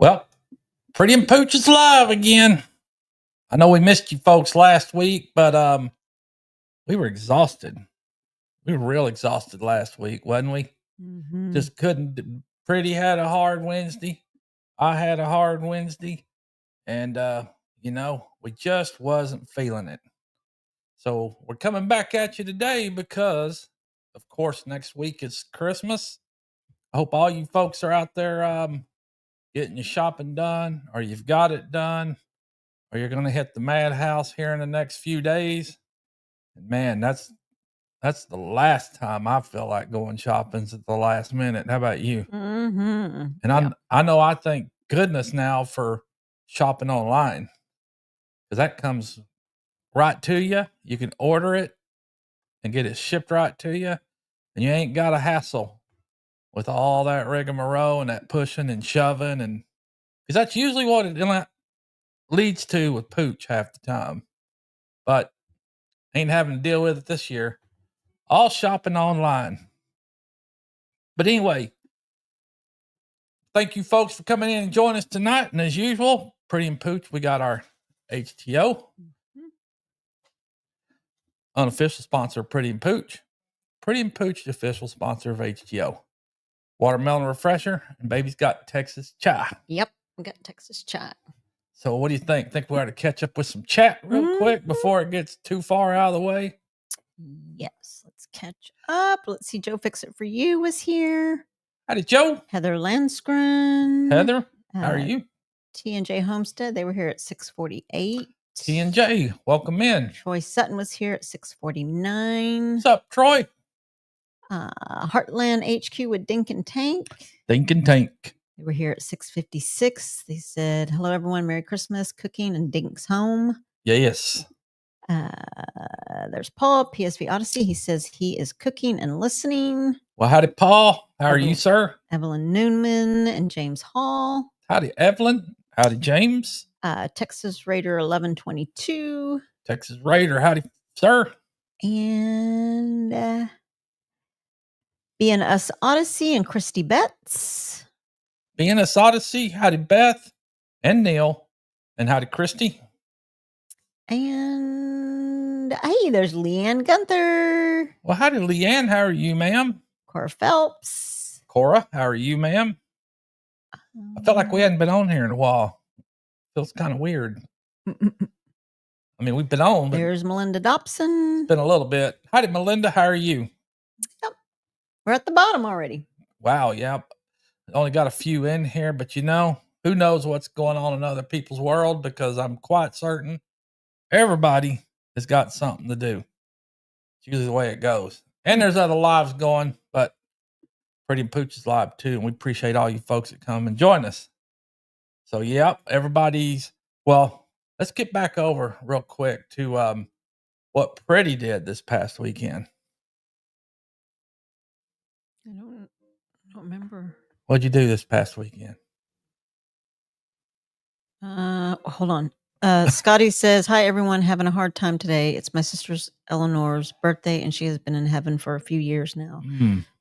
Well, Pretty and Pooch is live again. I know we missed you folks last week, but we were exhausted. We were real exhausted last week, wasn't we? Mm-hmm. Just couldn't. Pretty had a hard Wednesday. I had a hard Wednesday. And, we just wasn't feeling it. So we're coming back at you today because, of course, next week is Christmas. I hope all you folks are out there getting your shopping done, or you've got it done, or you're going to hit the madhouse here in the next few days. And man, that's the last time I feel like going shopping's at the last minute. How about you? Mm-hmm. And I know I thank goodness now for shopping online, because that comes right to you. You can order it and get it shipped right to you, and you ain't got a hassle with all that rigmarole and that pushing and shoving, and because that's usually what it leads to with Pooch half the time. But ain't having to deal with it this year. All shopping online. But anyway, thank you folks for coming in and joining us tonight. And as usual, Pretty and Pooch, we got our HTO, unofficial sponsor of Pretty and Pooch. Pretty and Pooch, the official sponsor of HTO. Watermelon refresher, and baby's got Texas chai. Yep, we got Texas chai. So what do you think? Think we ought to catch up with some chat real quick before it gets too far out of the way? Yes, let's catch up. Let's see. Joe Fix It For You was here. Howdy, Joe. Heather Landskron. Heather, how are you? T&J Homestead, they were here at 6:48. T&J, welcome in. Troy Sutton was here at 6:49. What's up, Troy? Heartland HQ with Dink and Tank. Dink and Tank. They were here at 6:56. They said, hello, everyone. Merry Christmas, cooking, and Dink's home. Yes. There's Paul, PSV Odyssey. He says he is cooking and listening. Well, howdy, Paul. How are you, sir? Evelyn Noonman and James Hall. Howdy, Evelyn. Howdy, James. Texas Raider 1122. Texas Raider. Howdy, sir. And BNS Odyssey and Christy Betts. BNS Odyssey. Howdy, Beth and Neil. And howdy, Christy. And hey, there's Leanne Gunther. Well, howdy, Leanne. How are you, ma'am? Cora Phelps. Cora, how are you, ma'am? I felt like we hadn't been on here in a while. Feels kind of weird. I mean, we've been on. But there's Melinda Dobson. It's been a little bit. Howdy, Melinda. How are you? Yep. We're at the bottom already. Wow. Yeah. Only got a few in here, but who knows what's going on in other people's world, because I'm quite certain everybody has got something to do. It's usually the way it goes. And there's other lives going, but Pretty and Pooch is live too. And we appreciate all you folks that come and join us. So, yeah, let's get back over real quick to what Pretty did this past weekend. I don't remember. What'd you do this past weekend? Hold on. Scotty says, hi, everyone. Having a hard time today. It's my sister's Eleanor's birthday, and she has been in heaven for a few years now.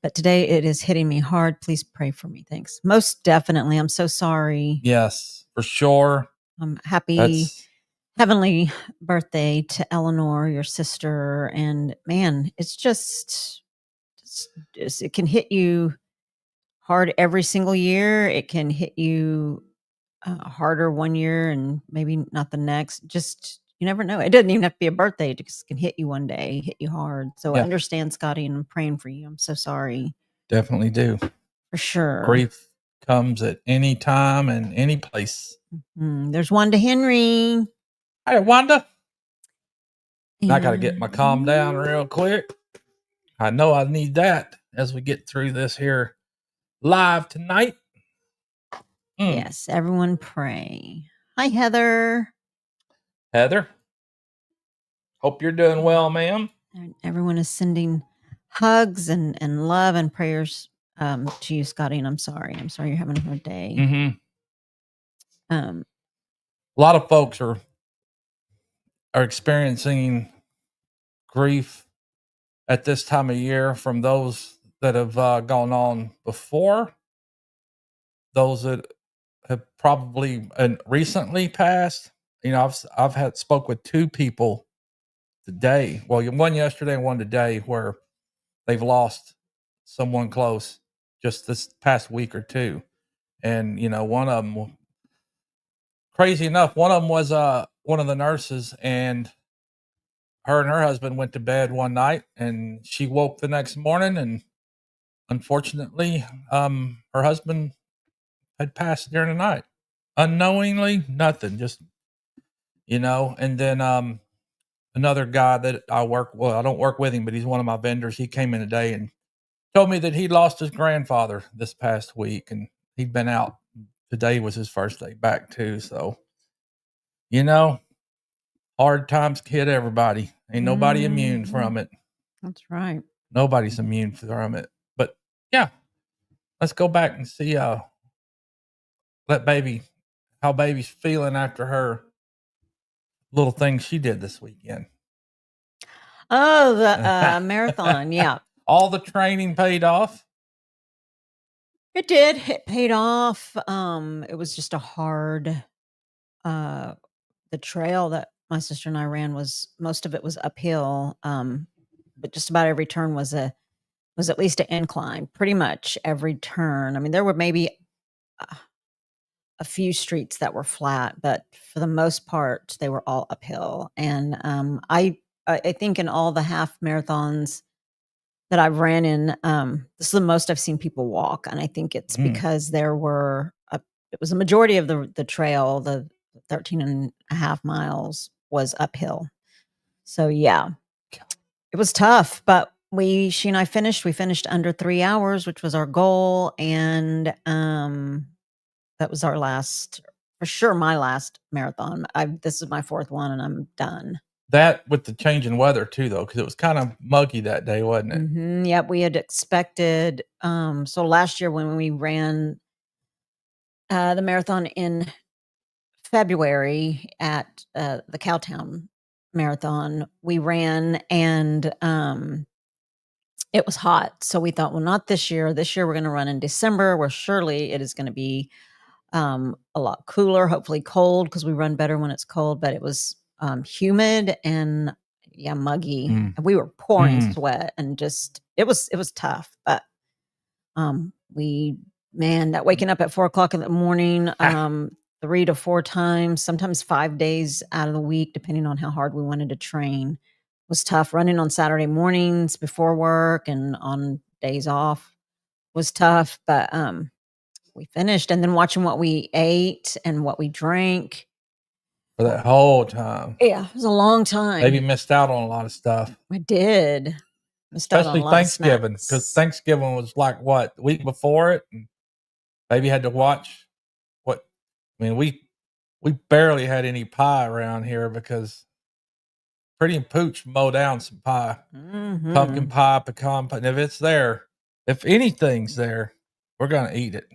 But today it is hitting me hard. Please pray for me. Thanks. Most definitely. I'm so sorry. Yes, for sure. I'm happy. Heavenly birthday to Eleanor, your sister. And man, it's just it can hit you hard every single year. It can hit you harder one year and maybe not the next. Just, you never know. It doesn't even have to be a birthday. It just can hit you one day, hit you hard. So I understand, Scotty, and I'm praying for you. I'm so sorry. Definitely do. For sure. Grief comes at any time and any place. There's Wanda Henry. Hey, Wanda. I got to get my calm down real quick. I know I need that as we get through this here live tonight. Yes, everyone pray. Hi, Heather. Heather, hope you're doing well, ma'am. And everyone is sending hugs and love and prayers to you, Scotty. And I'm sorry you're having a hard day. A lot of folks are experiencing grief at this time of year, from those that have gone on before, those that have probably recently passed. I've had spoke with 2 people today. Well, one yesterday and one today where they've lost someone close just this past week or 2. And, one of them, crazy enough, one of them was one of the nurses, and her husband went to bed one night, and she woke the next morning, and unfortunately, her husband had passed during the night. Unknowingly, nothing, just, and then another guy that I don't work with him, but he's one of my vendors. He came in today and told me that he lost his grandfather this past week, and he'd been out. Today was his first day back too. So, you know, hard times hit everybody. Ain't nobody immune from it. That's right. Nobody's immune from it. But yeah, let's go back and see how baby's feeling after her little thing she did this weekend. Oh, the marathon. Yeah. All the training paid off. It did. It paid off. It was just a hard, the trail that my sister and I ran most of it was uphill. But just about every turn was at least an incline, pretty much every turn. I mean, there were maybe a few streets that were flat, but for the most part, they were all uphill. And I think in all the half marathons that I've ran in, this is the most I've seen people walk, and I think it's because it was a majority of the trail, the 13 and a half miles was uphill. So yeah, it was tough, but she and I finished. We finished under 3 hours, which was our goal, and that was our last, for sure, my last marathon. This is my 4th one, and I'm done. That with the change in weather too, though, because it was kind of muggy that day, wasn't it? Yep, we had expected. So last year when we ran the marathon in February at the Cowtown Marathon, we ran and it was hot. So we thought, well, not this year. This year we're going to run in December, where surely it is going to be a lot cooler, hopefully cold, because we run better when it's cold. But it was humid and muggy. And we were pouring sweat, and just it was tough. But that waking up at 4:00 in the morning, 3 to 4 times, sometimes 5 days out of the week, depending on how hard we wanted to train, was tough. Running on Saturday mornings before work and on days off was tough, but we finished, and then watching what we ate and what we drank for that whole time. Yeah, it was a long time. Maybe missed out on a lot of stuff. I did. Especially Thanksgiving, because Thanksgiving was like what, the week before it, and baby had to watch we barely had any pie around here because Pretty Pooch mow down some pie, pumpkin pie, pecan pie. And if it's there, if anything's there, we're gonna eat it.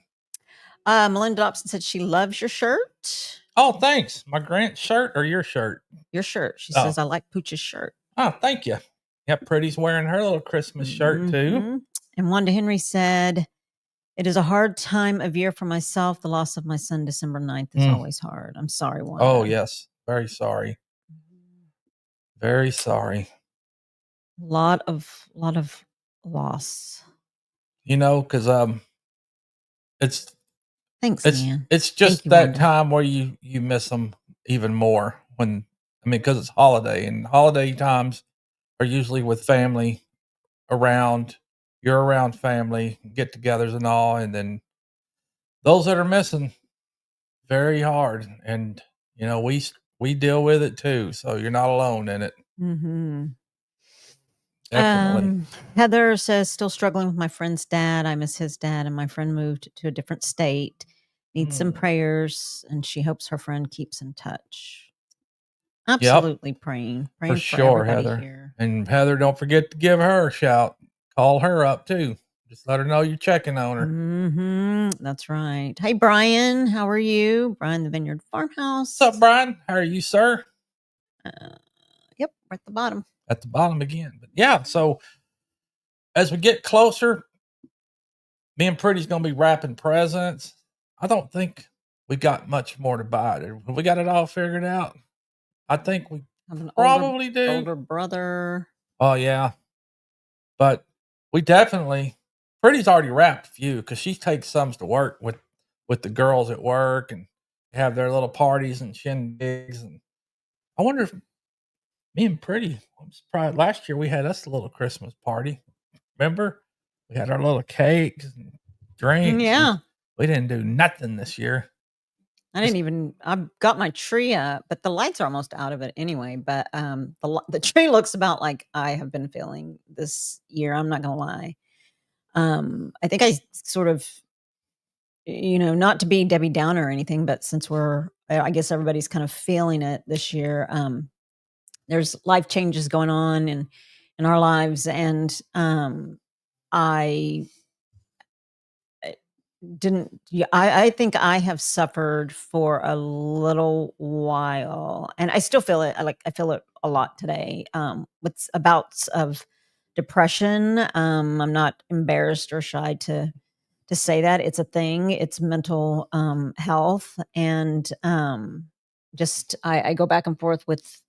Melinda Dobson said she loves your shirt. Oh, thanks. My Grant shirt or your shirt? Your shirt. She says, I like Pooch's shirt. Oh, thank you. Yeah, Pretty's wearing her little Christmas shirt too. And Wanda Henry said, it is a hard time of year for myself. The loss of my son December 9th is always hard. I'm sorry, Wanda. Oh, yes. Very sorry. Very sorry. Lot of loss. Because it's thanks, man. It's just you, that Wanda. time where you miss them even more because it's holiday, and holiday times are usually with family around. You're around family, get-togethers and all, and then those that are missing, very hard. And we deal with it too, so you're not alone in it. Definitely. Heather says, still struggling with my friend's dad. I miss his dad, and my friend moved to a different state. Needs some prayers, and she hopes her friend keeps in touch. Absolutely praying for sure, Heather. Here. And Heather, don't forget to give her a shout. Call her up too. Just let her know you're checking on her. That's right. Hey, Brian, how are you? Brian, the Vineyard Farmhouse. What's up, Brian? How are you, sir? Yep, we're at the bottom. At the bottom again. But yeah, so as we get closer, me and Pretty's going to be wrapping presents. I don't think we got much more to buy. Have we got it all figured out? I think we Have an probably do. older brother. Oh yeah, but we definitely. Pretty's already wrapped a few because she takes some to work with the girls at work and have their little parties and shindigs. And I wonder if me and Pretty, I'm surprised. Last year we had us a little Christmas party. Remember, we had our little cakes and drinks. Yeah. And we didn't do nothing this year. I got my tree up, but the lights are almost out of it anyway. But the tree looks about like I have been feeling this year. I'm not gonna lie. I think I sort of, not to be Debbie Downer or anything, but since I guess everybody's kind of feeling it this year. There's life changes going on in our lives, and I didn't yeah, I think I have suffered for a little while, and I still feel it. I feel it a lot today. With bouts of depression. I'm not embarrassed or shy to say that. It's a thing. It's mental health, and just I go back and forth with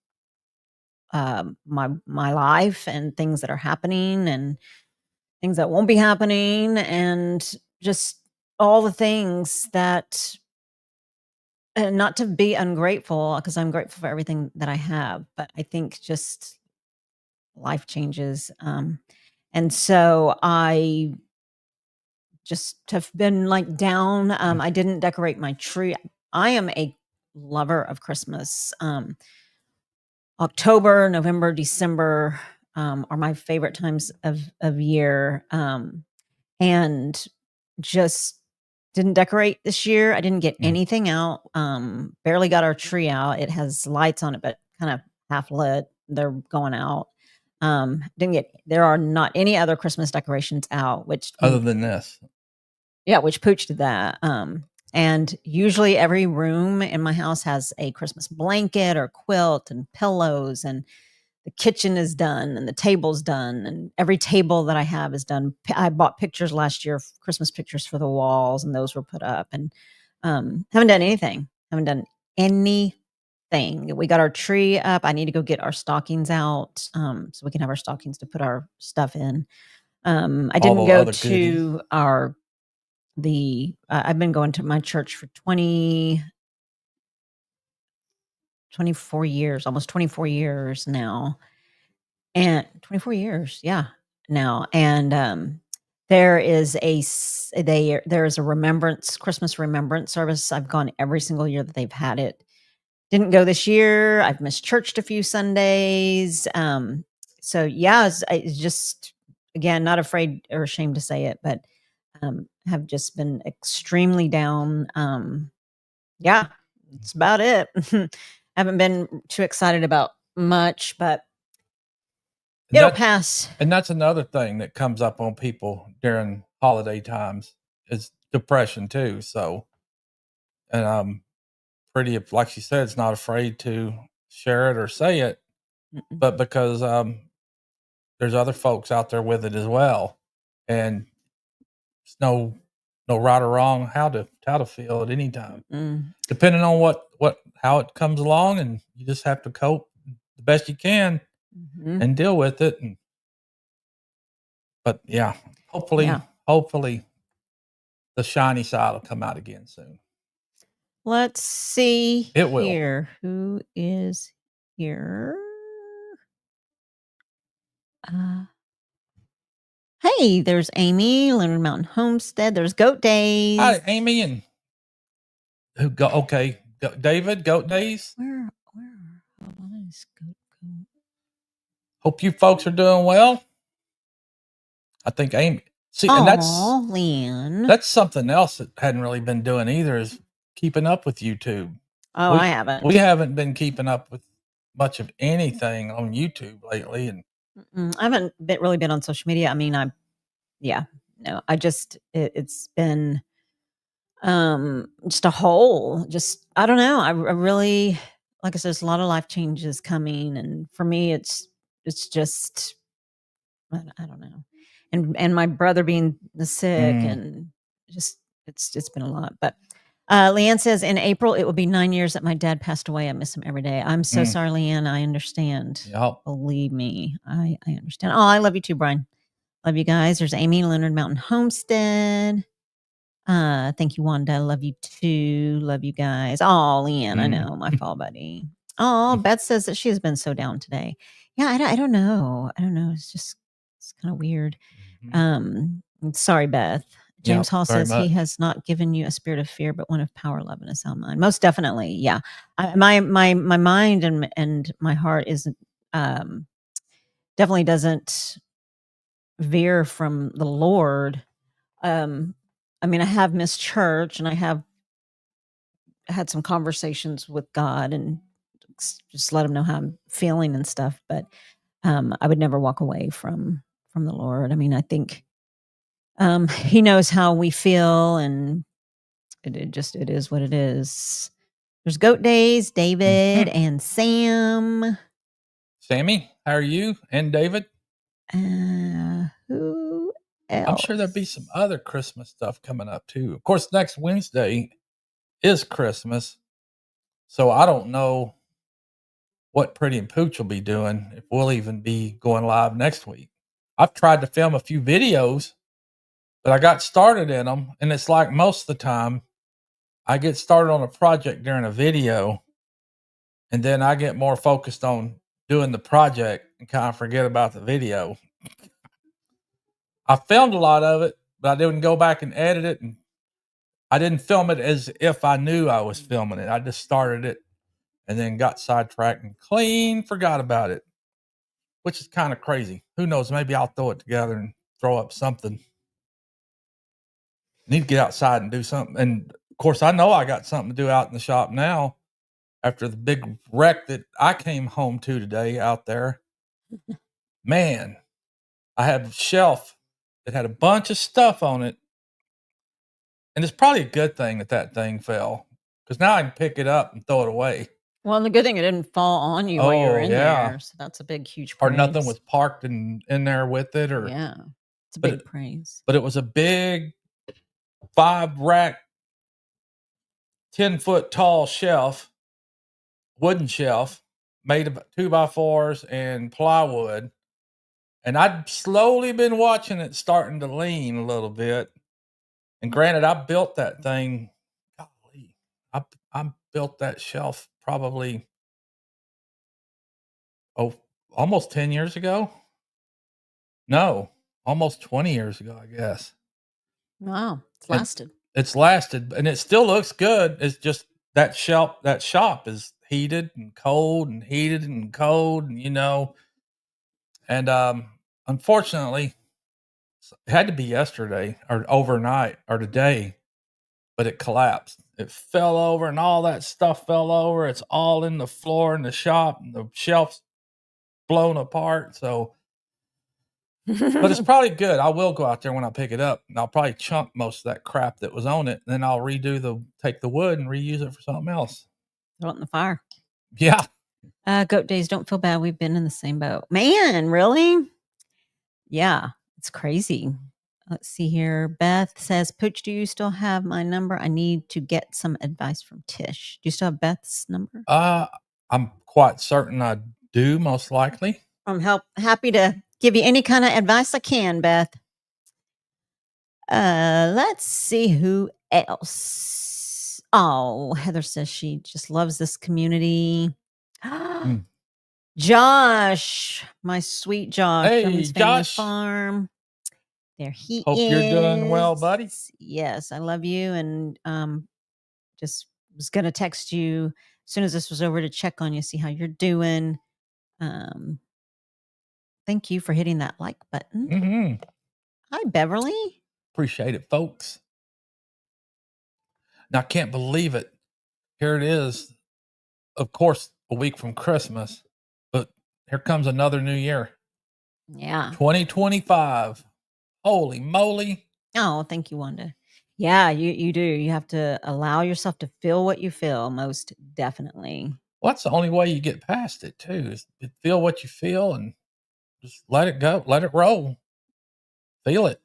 my life and things that are happening and things that won't be happening, and just all the things that, and not to be ungrateful, because I'm grateful for everything that I have, but I think just life changes. And so I just have been like down. I didn't decorate my tree. I am a lover of Christmas. October, November, December are my favorite times of year. And just didn't decorate this year. I didn't get anything out. Barely got our tree out. It has lights on it, but kind of half lit. They're going out. Didn't get. There are not any other Christmas decorations out, which Other than this, yeah, which Pooch did that. And usually every room in my house has a Christmas blanket or quilt and pillows, and the kitchen is done and the table's done, and every table that I have is done. I bought pictures last year, Christmas pictures for the walls, and those were put up. And haven't done anything. Haven't done anything. We got our tree up. I need to go get our stockings out, so we can have our stockings to put our stuff in. I didn't go to I've been going to my church for 24 years, almost 24 years now. And 24 years, yeah, now. And there is there is a Christmas remembrance service. I've gone every single year that they've had it. Didn't go this year. I've missed church a few Sundays. So yeah, it's just, again, not afraid or ashamed to say it, but have just been extremely down. Yeah, that's about it. Haven't been too excited about much, but it'll pass. And that's another thing that comes up on people during holiday times is depression too. So, and Pretty, like she said, is not afraid to share it or say it, but because there's other folks out there with it as well, and it's no right or wrong how to feel at any time, depending on how it comes along, and you just have to cope the best you can and deal with it. But yeah, hopefully the shiny side will come out again soon. Let's see. It will. Here. Who is here? Hey, there's Amy, Leonard Mountain Homestead. There's Goat Days. Hi, Amy, and who go? Okay, David, Goat Days. Where? Hold on, is Goat? Hope you folks are doing well. I think Amy. See, and that's something else that hadn't really been doing either, is keeping up with YouTube. Oh, I haven't. We haven't been keeping up with much of anything on YouTube lately, and I haven't really been on social media. I mean, I just it's been just a hole. Just, I don't know. I really, like I said, there's a lot of life changes coming, and for me, it's just, I don't know. And my brother being sick, and just it's been a lot. But Leanne says, in April, it will be 9 years that my dad passed away. I miss him every day. I'm so Mm. sorry, Leanne. I understand. Yep. Believe me, I understand. Oh, I love you too, Brian. Love you guys. There's Amy, Leonard Mountain Homestead. Thank you, Wanda. Love you too. Love you guys. Oh, Leanne, I know. My fault, buddy. Oh, Beth says that she has been so down today. Yeah, I don't know. I don't know. It's kind of weird. Sorry, Beth. James Yep, Hall very says he much. has not given you a spirit of fear, but one of power, love, and a sound mind. Most definitely, yeah. My mind and my heart isn't definitely doesn't veer from the Lord. I mean, I have missed church and I have had some conversations with God and just let him know how I'm feeling and stuff. But I would never walk away from the Lord. I mean, I think he knows how we feel, and it is what it is. There's Goat Days, David and Sam. Sammy, how are you? And David? Who else? I'm sure there'll be some other Christmas stuff coming up too. Of course, next Wednesday is Christmas. So I don't know what Pretty and Pooch will be doing, if we'll even be going live next week. I've tried to film a few videos, but I got started in them. And it's like most of the time, I get started on a project during a video, and then I get more focused on doing the project and kind of forget about the video. I filmed a lot of it, but I didn't go back and edit it. And I didn't film it as if I knew I was filming it. I just started it and then got sidetracked and clean forgot about it, which is kind of crazy. Who knows? Maybe I'll throw it together and throw up something. Need to get outside and do something. And of course, I know I got something to do out in the shop now after the big wreck that I came home to today out there. Man, I had a shelf that had a bunch of stuff on it. And it's probably a good thing that that thing fell, because now I can pick it up and throw it away. Well, the good thing it didn't fall on you while you were in Yeah. there, so that's a big, huge Or praise. nothing was parked in there with it, or Yeah, it's a but big praise. but it was a big 5-rack, 10-foot tall shelf, wooden shelf made of 2x4s and plywood. And I'd slowly been watching it starting to lean a little bit. And granted, I built that thing. Golly, I built that shelf probably almost 10 years ago. No, almost 20 years ago, I guess. Wow, it's And lasted. it's lasted, and it still looks good. It's just that shop is heated and cold and heated and cold, and and unfortunately, it had to be yesterday or overnight or today, but it collapsed. It fell over, and all that stuff fell over. It's all in the floor in the shop, and the shelf's blown apart. So, but it's probably good. I will go out there when I pick it up, and I'll probably chunk most of that crap that was on it, and then I'll take the wood and reuse it for something else. Throw it in the fire. Yeah. Goat Days, don't feel bad. We've been in the same boat. Man, really? Yeah, it's crazy. Let's see here. Beth says, Pooch, do you still have my number? I need to get some advice from Tish. Do you still have Beth's number? I'm quite certain I do, most likely. I'm happy to give you any kind of advice I can, Beth. Let's see who else. Oh, Heather says she just loves this community. Josh, my sweet Josh from Hey, his family Josh. farm. There he Hope is. you're doing well, buddy. Yes, I love you, and just was gonna text you as soon as this was over to check on you, see how you're doing. Thank you for hitting that like button. Hi, Beverly. Appreciate it, folks. Now, I can't believe it. Here it is. Of course, a week from Christmas, but here comes another new year. Yeah. 2025. Holy moly. Oh, thank you, Wanda. Yeah, you do. You have to allow yourself to feel what you feel, most definitely. Well, that's the only way you get past it, too, is to feel what you feel and just let it go. Let it roll. Feel it.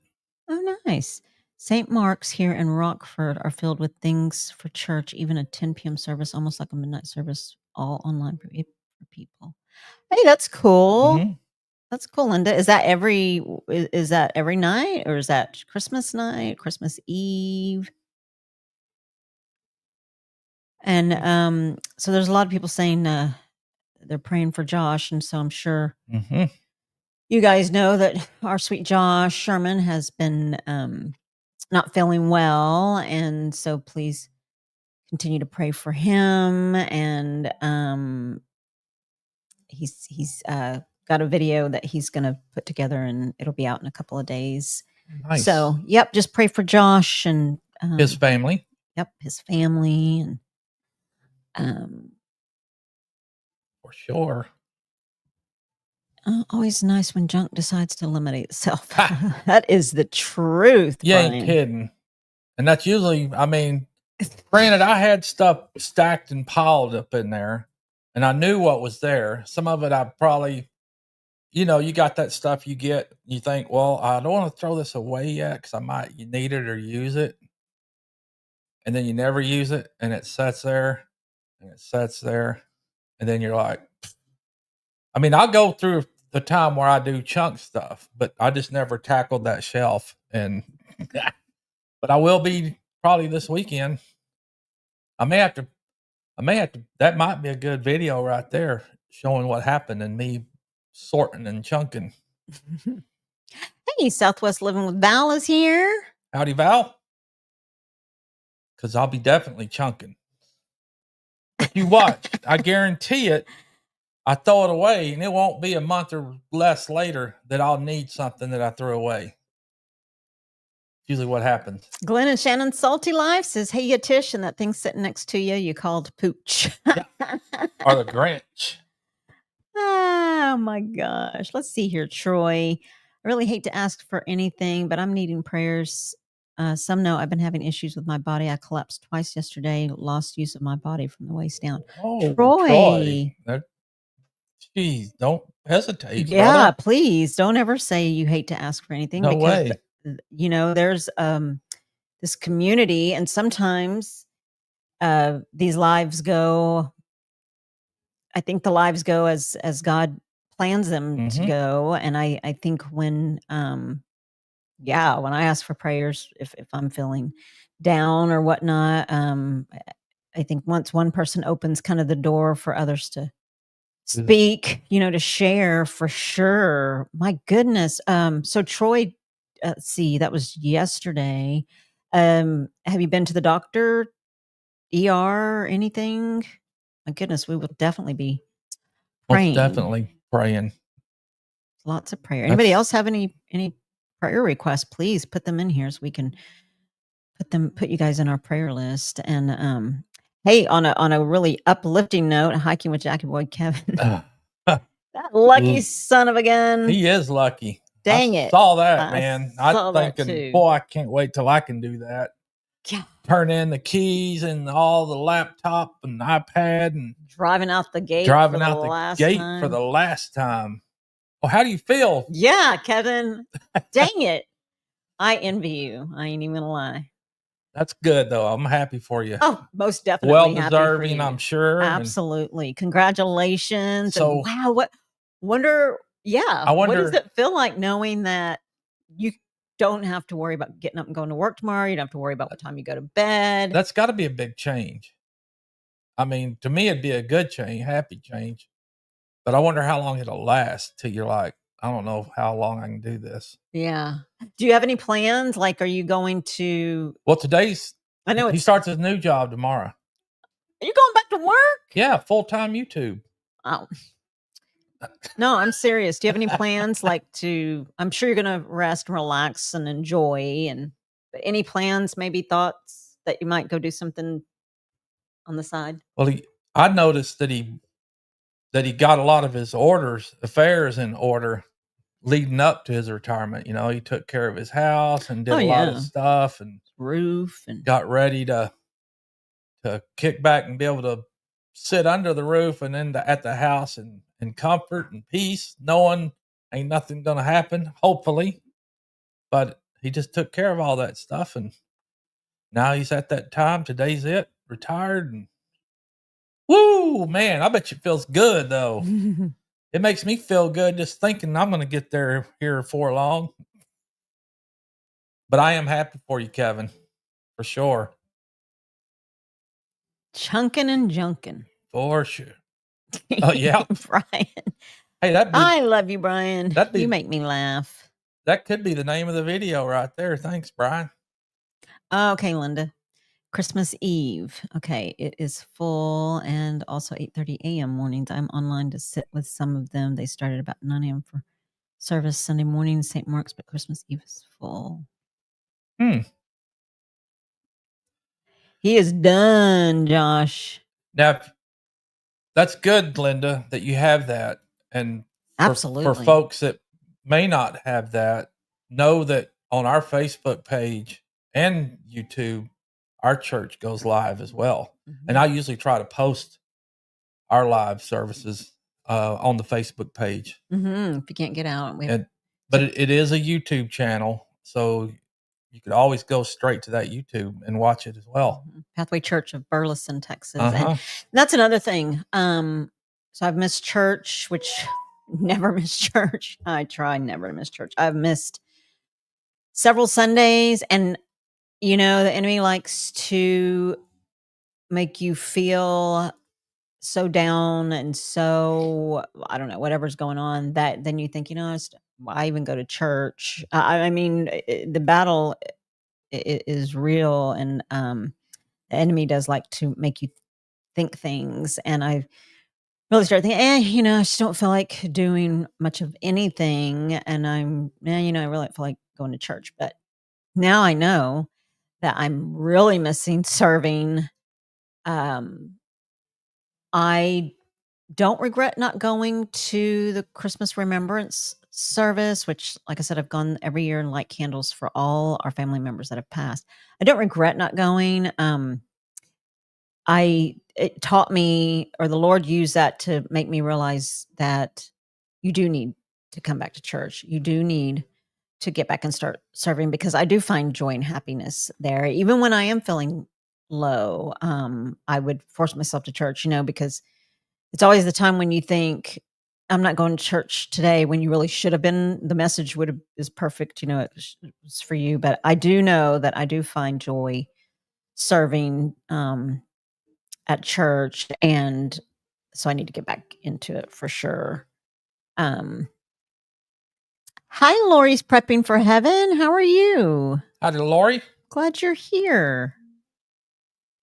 Oh, nice. St. Mark's here in Rockford are filled with things for church, even a 10 p.m. service, almost like a midnight service, all online for people. Hey, that's cool. Mhm. That's cool, Linda. Is that is that every night, or is that Christmas night, Christmas Eve? And so there's a lot of people saying they're praying for Josh, and so I'm sure Mhm. you guys know that our sweet Josh Sherman has been not feeling well, and so please continue to pray for him. And he's got a video that he's going to put together, and it'll be out in a couple of days. Nice. So, yep, just pray for Josh and His family. Yep, his family, and um, For sure. always nice when junk decides to eliminate itself. Ha! That is the truth, You ain't Brian. kidding. And that's usually, I mean, granted, I had stuff stacked and piled up in there, and I knew what was there. Some of it I probably, you know, you got that stuff you get, you think, well, I don't want to throw this away yet because you need it or use it. And then you never use it, and it sits there and it sits there. And then you're like, I mean, I'll go through the time where I do chunk stuff, but I just never tackled that shelf. And, but I will be probably this weekend. I may have to, that might be a good video right there showing what happened and me sorting and chunking. Hey, Southwest Living with Val is here. Howdy, Val. Because I'll be definitely chunking. But you watch, I guarantee it. I throw it away, and it won't be a month or less later that I'll need something that I threw away. Usually what happens. Glenn and Shannon Salty Life says, hey, you Tish, and that thing sitting next to you called Pooch. Yeah. Or the Grinch. Oh, my gosh. Let's see here, Troy. I really hate to ask for anything, but I'm needing prayers. Some know I've been having issues with my body. I collapsed twice yesterday, lost use of my body from the waist down. Oh, Troy. Geez, don't hesitate, Yeah, brother. please don't ever say you hate to ask for anything, No because way. you know there's this community, and sometimes these lives go, I think the lives go as God plans them to go. And I think when when I ask for prayers, if I'm feeling down or whatnot, I think once one person opens kind of the door for others to speak, to share, for sure. My goodness. So Troy, see, that was yesterday. Have you been to the doctor, ER, anything? My goodness, we will definitely be praying. Most definitely praying. Lots of prayer. Anybody else have any prayer requests? Please put them in here so we can put you guys in our prayer list. And hey, on a really uplifting note, hiking with Jackie Boy Kevin. That lucky son of a gun. He is lucky. Dang I it. saw that, man. I'm thinking, too. boy, I can't wait till I can do that. Yeah. Turn in the keys and all the laptop and iPad and driving out the gate for the last time. Well, how do you feel? Yeah, Kevin. Dang it. I envy you. I ain't even gonna lie. That's good, though. I'm happy for you. Oh, most definitely. Well deserving, I'm sure. Absolutely. Congratulations. So, and wow, what wonder, I what wonder, does it feel like knowing that you don't have to worry about getting up and going to work tomorrow? You don't have to worry about what time you go to bed. That's got to be a big change. I mean, to me, it'd be a good change, happy change. But I wonder how long it'll last till you're like, I don't know how long I can do this. Yeah. Do you have any plans? Like, are you going to? Well, I know he starts his new job tomorrow. Are you going back to work? Yeah, full-time YouTube. Oh. No, I'm serious. Do you have any plans I'm sure you're going to rest and relax and enjoy, but any plans, maybe thoughts that you might go do something on the side? Well, I noticed that he got a lot of his affairs in order leading up to his retirement. You know, he took care of his house and did a lot of stuff and roof and got ready to kick back and be able to sit under the roof and then at the house in comfort and peace, knowing ain't nothing going to happen, hopefully. But he just took care of all that stuff, and now he's at that time. Today's it. Retired, and woo, man, I bet you it feels good though. It makes me feel good just thinking I'm going to get there here before long. But I am happy for you, Kevin, for sure. Chunkin' and junkin'. For sure. Oh yeah, Brian. Hey, I love you, Brian. that'd be You make me laugh. that could be the name of the video right there. Thanks, Brian. Okay, Linda. Christmas Eve. Okay, it is full, and also 8:30 a.m. mornings. I'm online to sit with some of them. They started about 9 a.m. for service Sunday morning, St. Mark's, but Christmas Eve is full. He is done, Josh. Now, that's good, Linda, that you have that. And for Absolutely. folks that may not have that, know that on our Facebook page and YouTube, our church goes live as well. And I usually try to post our live services on the Facebook page. If you can't get out. But it is a YouTube channel, so you could always go straight to that YouTube and watch it as well. Pathway Church of Burleson, Texas. And that's another thing. So I've missed church, which never miss church. I try never to miss church. I've missed several Sundays, and the enemy likes to make you feel so down and so, I don't know, whatever's going on, that then you think, I even go to church. I mean, the battle is real, and the enemy does like to make you think things. And I really started thinking, I just don't feel like doing much of anything. And I really feel like going to church. But now I know that I'm really missing serving. I don't regret not going to the Christmas Remembrance service, which, like I said, I've gone every year and light candles for all our family members that have passed. I don't regret not going. It taught me, or the Lord used that to make me realize that you do need to come back to church. You do need to get back and start serving, because I do find joy and happiness there. Even when I am feeling low, I would force myself to church, because it's always the time when you think, I'm not going to church today, when you really should have been. The message is perfect, it was for you. But I do know that I do find joy serving at church, and so I need to get back into it for sure. Hi, Lori's prepping for heaven. How are you? Howdy, Lori. Glad you're here.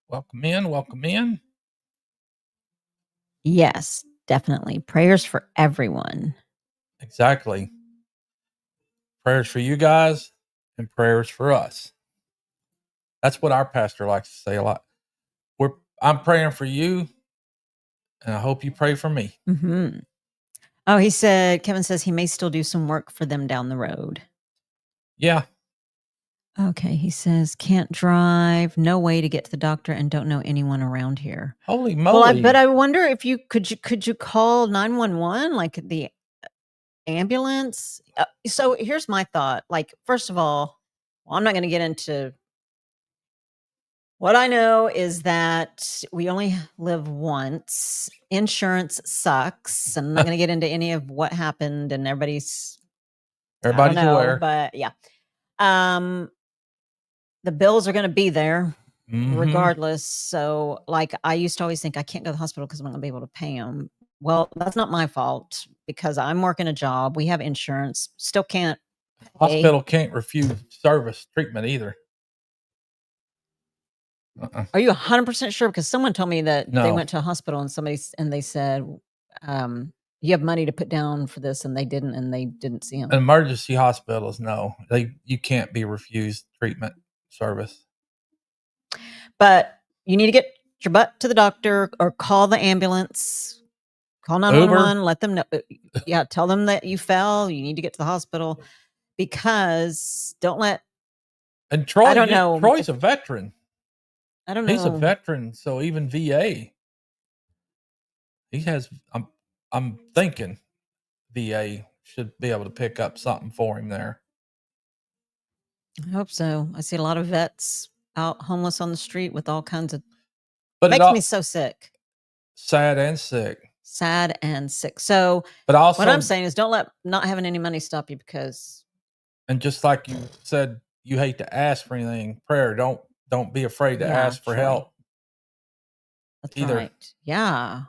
Welcome in. Welcome in. Yes, definitely. Prayers for everyone. Exactly. Prayers for you guys and prayers for us. That's what our pastor likes to say a lot. I'm praying for you, and I hope you pray for me. Oh, Kevin says he may still do some work for them down the road. Yeah. Okay, he says, can't drive, no way to get to the doctor, and don't know anyone around here. Holy moly. But I wonder if could you call 911, like the ambulance? So here's my thought. Like, first of all, I'm not going to get into. What I know is that we only live once. Insurance sucks. I'm not going to get into any of what happened, and everybody's aware. But yeah. The bills are going to be there regardless. So, like, I used to always think I can't go to the hospital because I'm not going to be able to pay them. Well, that's not my fault, because I'm working a job. We have insurance. Still can't pay. Hospital can't refuse service treatment either. Are you 100% sure? Because someone told me that they went to a hospital and they said, you have money to put down for this, and they didn't see him. Emergency hospitals, no, you can't be refused treatment service. But you need to get your butt to the doctor, or call the ambulance, call 911, let them know. Yeah, tell them that you fell, you need to get to the hospital, because don't let. And Troy, I don't know. Troy's a veteran. I don't know. He's a veteran, so even VA, he has. I'm thinking VA should be able to pick up something for him there. I hope so. I see a lot of vets out homeless on the street with all kinds of But it makes me all so sick. sad and sick. Sad and sick. So, But what I'm also, saying is don't let not having any money stop you because and just like you said, you hate to ask for anything. Prayer, don't be afraid to yeah, ask for Troy. help That's either. right. Yeah.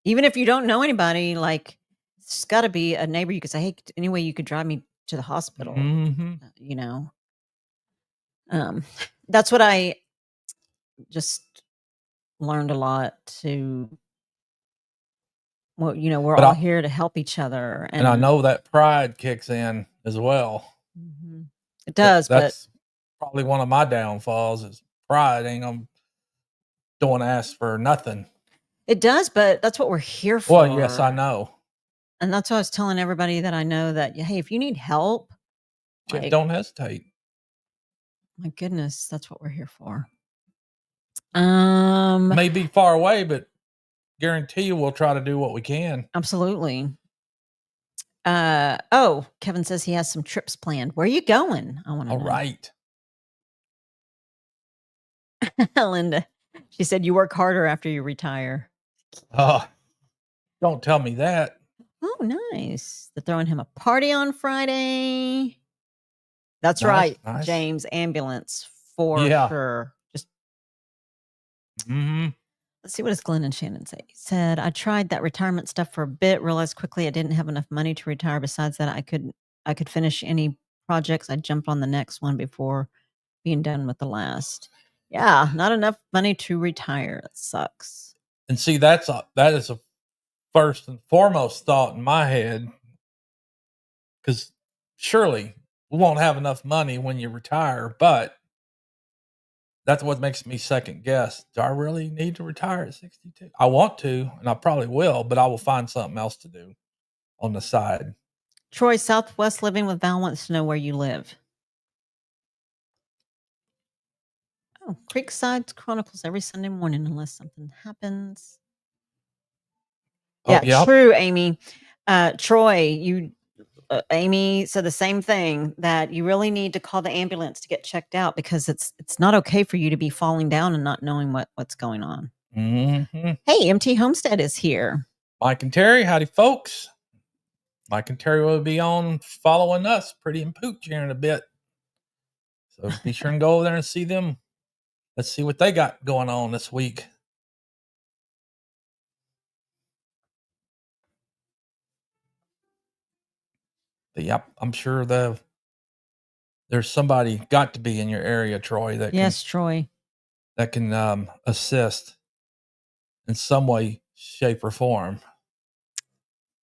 Even if you don't know anybody, like, it's gotta be a neighbor you could say, "Hey, any way you could drive me to the hospital?" Hmm. You know? Um, that's what I just learned a lot to well, we're But all I here to help each other, and I and know that pride kicks in as well. Mhm. It does, but That's probably one of my downfalls is pride. Ain't I'm don't ask for nothing. it does, but that's what we're here Well, yes, I for, know. and that's what I was telling everybody that I know that, "Hey, if you need help, like, Don't hesitate. my goodness, that's what we're here for." Um, May be far away, but guarantee you we'll try to do what we can. absolutely. Kevin says he has some trips planned. Where are you going? I wanna All know. right. Linda, she said, "You work harder after you retire." Oh, don't tell me that. Oh, nice. They're throwing him a party on Friday. That's Nice, right, nice. James, ambulance for Yeah. sure. Just Mhm. let's see what does Glenn and Shannon say. He said, "I tried that retirement stuff for a bit, realized quickly I didn't have enough money to retire. Besides that, I could finish any projects. I jumped on the next one before being done with the last." Yeah, not enough money to retire. It sucks. And see, that is a first and foremost thought in my head because surely we won't have enough money when you retire, but that's what makes me second guess. Do I really need to retire at 62? I want to, and I probably will, but I will find something else to do on the side. Troy, Southwest Living with Val wants to know where you live. Oh, Creekside Chronicles every Sunday morning unless something happens. Oh, Yeah, yep. true, Amy. Troy, Amy said the same thing that you really need to call the ambulance to get checked out because it's not okay for you to be falling down and not knowing what's going on. Hmm. Hey, MT Homestead is here. Mike and Terry, howdy, folks. Mike and Terry will be on following us, Pretty and Pooch, here in a bit. So be sure and go over there and see them. Let's see what they got going on this week. But yep, I'm sure there's somebody got to be in your area, Troy, Yes, Troy. that can assist in some way, shape, or form.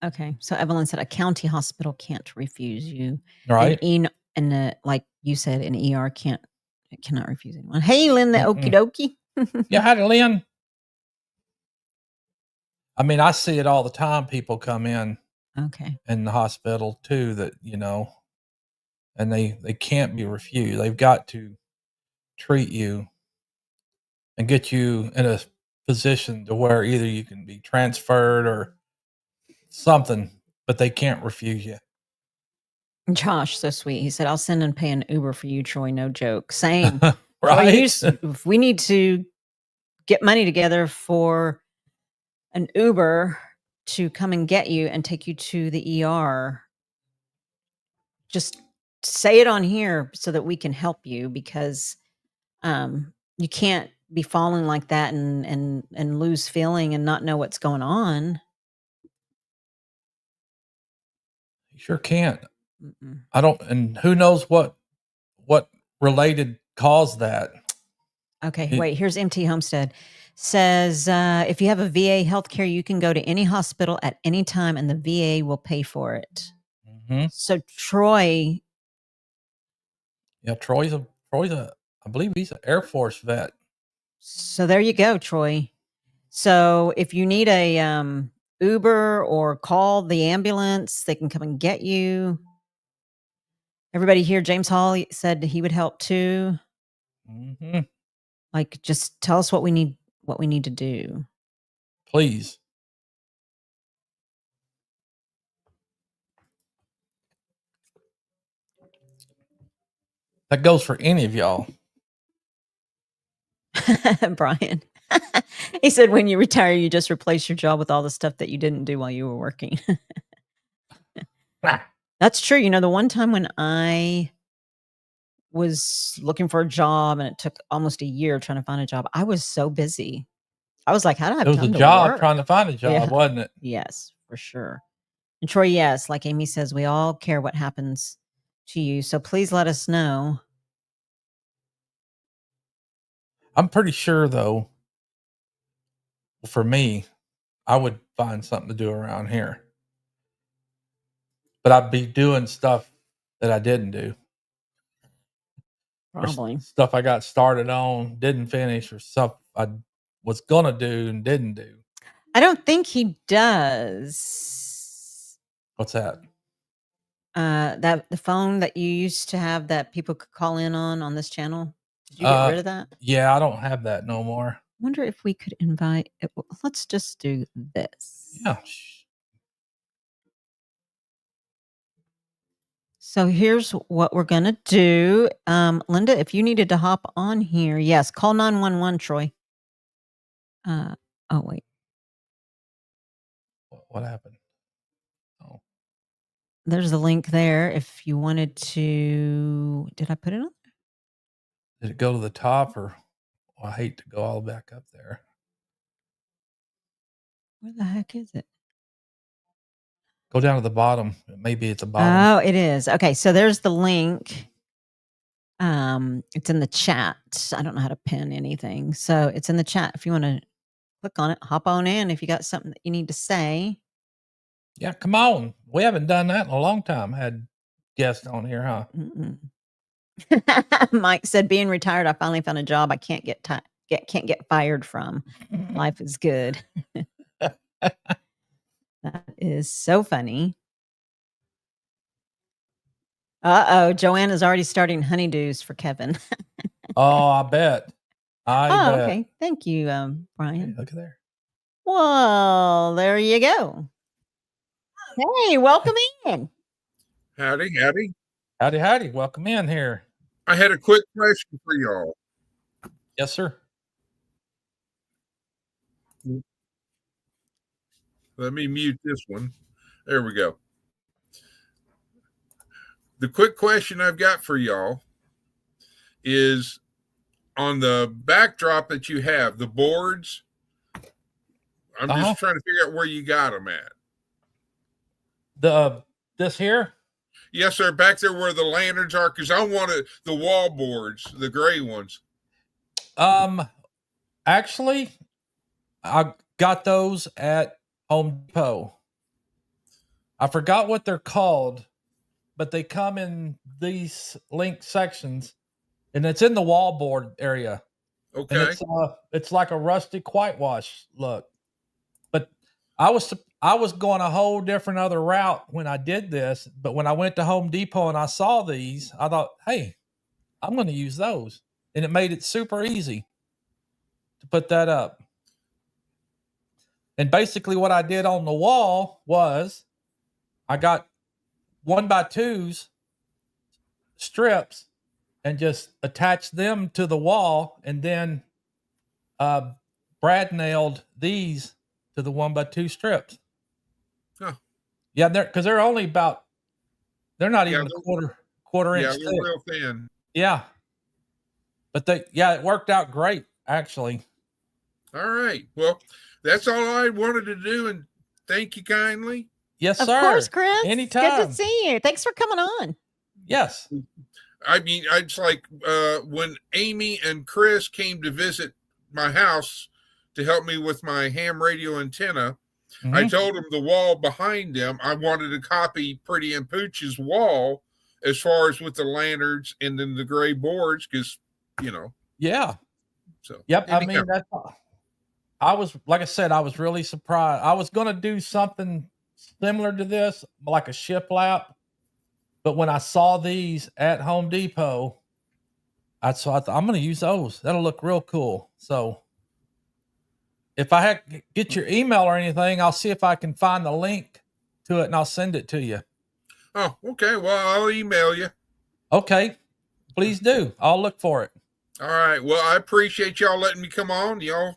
Okay. So Evelyn said a county hospital can't refuse you. And Right? like you said, an ER cannot refuse anyone. Hey, Lynn, the okie Mm-mm. dokie. Yeah, howdy, Lynn. I mean, I see it all the time. People come Okay. in the hospital too that and they can't be refused. They've got to treat you and get you in a position to where either you can be transferred or something, but they can't refuse you. Josh, so sweet. He said, "I'll send and pay an Uber for you, Troy. No joke." Same. Troy, Right? if we need to get money together for an Uber to come and get you and take you to the ER, just say it on here so that we can help you because you can't be falling like that and lose feeling and not know what's going on. You sure can't. Mm-mm. I don't, and who knows what related caused that. Okay, It, wait, here's MT Homestead. Says, if you have a VA healthcare, you can go to any hospital at any time and the VA will pay for it. mhm. So Troy, Yeah, Troy's a I believe he's an Air Force vet. so there you go, Troy. So if you need a Uber or call the ambulance, they can come and get you. Everybody here, James Hall said he would help too. Mhm. Like, just tell us what we need to do. Please. That goes for any of y'all. Brian. He said when you retire, you just replace your job with all the stuff that you didn't do while you were working. That's true. The one time when I was looking for a job and it took almost a year trying to find a job, I was so busy. I was like, how do I have It was a time to job work? trying to find a job, Yeah. wasn't it? Yes, for sure. And Troy, yes, like Amy says, we all care what happens to you. So please let us know. I'm pretty sure, though, for me, I would find something to do around here. But I'd be doing stuff that I didn't do. Probably. Or stuff I got started on, didn't finish, or stuff I was going to do and didn't do. I don't think he does. What's that? That the phone that you used to have that people could call in on this channel. Did you get rid of that? Yeah, I don't have that no more. I wonder if we could invite. Let's just do this. Yeah. So here's what we're gonna do. Linda, if you needed to hop on here, yes, call 911, Troy. Oh wait. What happened? Oh. There's a link there if you wanted to. Did I put it on? Did it go to the top, or I hate to go all back up there. Where the heck is it? Go down to the bottom. Maybe at the bottom. Oh, it is. Okay, so there's the link. It's in the chat. I don't know how to pin anything. So it's in the chat. If you want to click on it, hop on in if you got something that you need to say. Yeah, come on. We haven't done that in a long time. Had guests on here, huh? Mike said, being retired, I finally found a job I can't get fired from. Life is good. That is so funny. Uh-oh, Joanne is already starting honeydews for Kevin. Oh, I bet. Okay. Thank you, Brian. Hey, look at there. Well, there you go. Hey, welcome in. Howdy. Howdy. Welcome in here. I had a quick question for y'all. Yes, sir. Let me mute this one. There we go. The quick question I've got for y'all is on the backdrop that you have, the boards. I'm just trying to figure out where you got them at. This here? Yes, sir. Back there where the lanterns are, because I wanted the wall boards, the gray ones. Actually, I got those at Home Depot. I forgot what they're called, but they come in these linked sections, and it's in the wallboard area. Okay. And it's like a rustic whitewash look. But I was going a whole different other route when I did this. But when I went to Home Depot and I saw these, I thought, hey, I'm going to use those. And it made it super easy to put that up. And basically what I did on the wall was I got 1x2s strips and just attached them to the wall, and then Brad nailed these to the 1x2 strips. Huh. Yeah, because they're only about, they're not even a quarter inch thick. Yeah, real thin. Yeah. But it worked out great, actually. All right. Well, that's all I wanted to do, and thank you kindly. Yes, sir. Of course, Chris. Anytime. Good to see you. Thanks for coming on. Yes. I mean, it's like when Amy and Chris came to visit my house to help me with my ham radio antenna, I told them the wall behind them, I wanted to copy Pretty and Pooch's wall as far as with the lanterns and then the gray boards, because, Yeah. So, yep. Anyhow. I mean, I was, like I said, I was really surprised. I was going to do something similar to this, like a shiplap. But when I saw these at Home Depot, I thought, I'm going to use those. That'll look real cool. So if I get your email or anything, I'll see if I can find the link to it and I'll send it to you. Oh, okay. Well, I'll email you. Okay. Please do. I'll look for it. All right. Well, I appreciate y'all letting me come on. Y'all